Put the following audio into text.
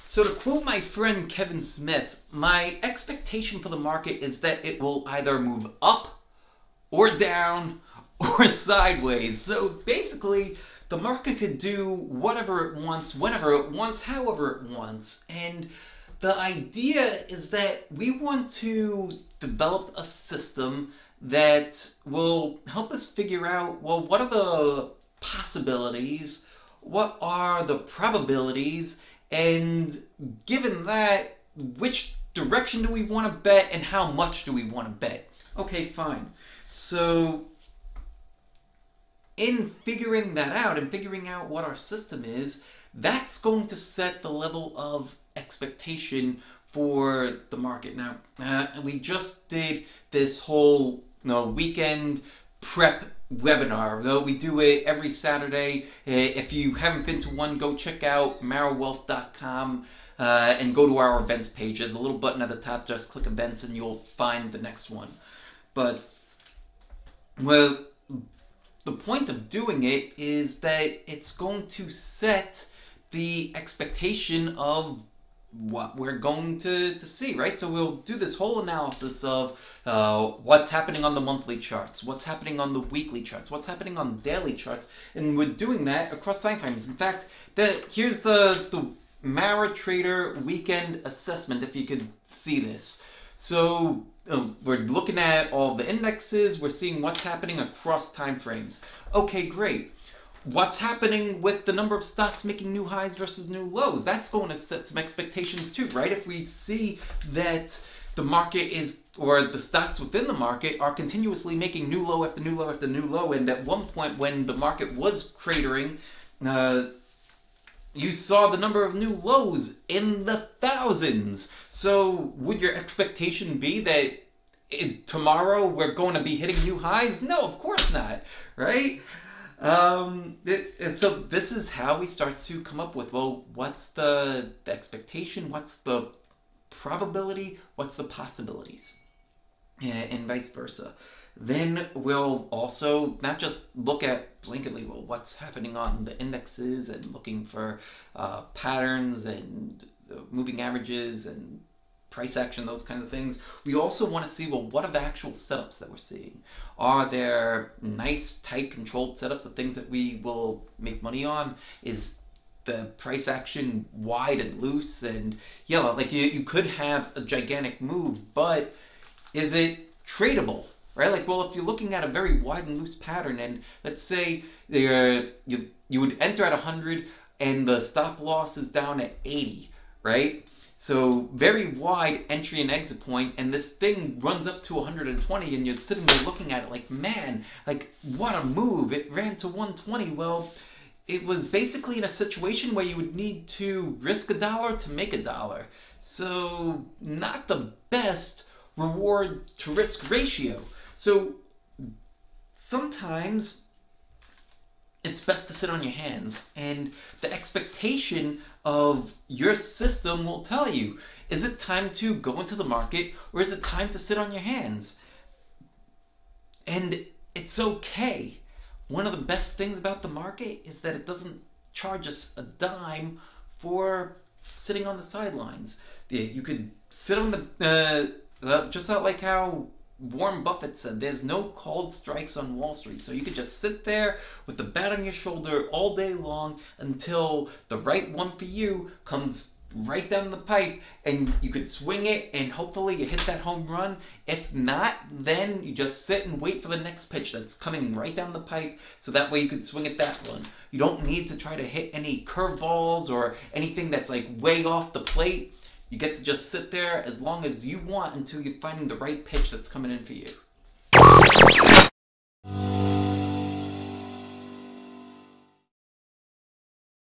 So to quote my friend Kevin Smith, my expectation for the market is that it will either move up or down or sideways. So basically, the market could do whatever it wants, whenever it wants, however it wants. And the idea is that we want to develop a system that will help us figure out, well, what are the possibilities, what are the probabilities, and given that, which direction do we want to bet and how much do we want to bet? Okay, fine. So in figuring that out and figuring out what our system is, that's going to set the level of expectation for the market. Now, we just did this whole weekend prep webinar. We do it every Saturday. If you haven't been to one, go check out marrowwealth.com and go to our events page. There's a little button at the top, just click events and you'll find the next one. But, well, the point of doing it is that it's going to set the expectation of what we're going to see, right? So we'll do this whole analysis of what's happening on the monthly charts, what's happening on the weekly charts, what's happening on daily charts, and we're doing that across time frames. In fact, here's the Mara Trader weekend assessment, if you could see this. So we're looking at all the indexes, we're seeing what's happening across time frames. Okay, great. What's happening with the number of stocks making new highs versus new lows? That's going to set some expectations too, right? If we see that the market is, or the stocks within the market are continuously making new low after new low after new low, and at one point when the market was cratering, you saw the number of new lows in the thousands. So would your expectation be that tomorrow we're going to be hitting new highs? No, of course not, right? And so this is how we start to come up with, well, what's the expectation, what's the probability, what's the possibilities, and vice versa. Then we'll also not just look at blanketly, well, what's happening on the indexes and looking for patterns and moving averages and price action, those kinds of things. We also want to see, well, what are the actual setups that we're seeing? Are there nice, tight, controlled setups of things that we will make money on? Is the price action wide and loose? And yeah, like you could have a gigantic move, but is it tradable? Right? Like, well, if you're looking at a very wide and loose pattern, and let's say you would enter at 100 and the stop loss is down at 80, right? So very wide entry and exit point, and this thing runs up to 120, and you're sitting there looking at it like, man, like, what a move. It ran to 120. Well, it was basically in a situation where you would need to risk $1 to make $1. So not the best reward to risk ratio. So sometimes it's best to sit on your hands, and the expectation of your system will tell you, is it time to go into the market or is it time to sit on your hands? And it's okay. One of the best things about the market is that it doesn't charge us a dime for sitting on the sidelines. You could sit on the, just out like how Warren Buffett said, there's no called strikes on Wall Street. So you could just sit there with the bat on your shoulder all day long until the right one for you comes right down the pipe, and you could swing it and hopefully you hit that home run. If not, then you just sit and wait for the next pitch that's coming right down the pipe, so that way you could swing at that one. You don't need to try to hit any curveballs or anything that's like way off the plate. You get to just sit there as long as you want until you're finding the right pitch that's coming in for you.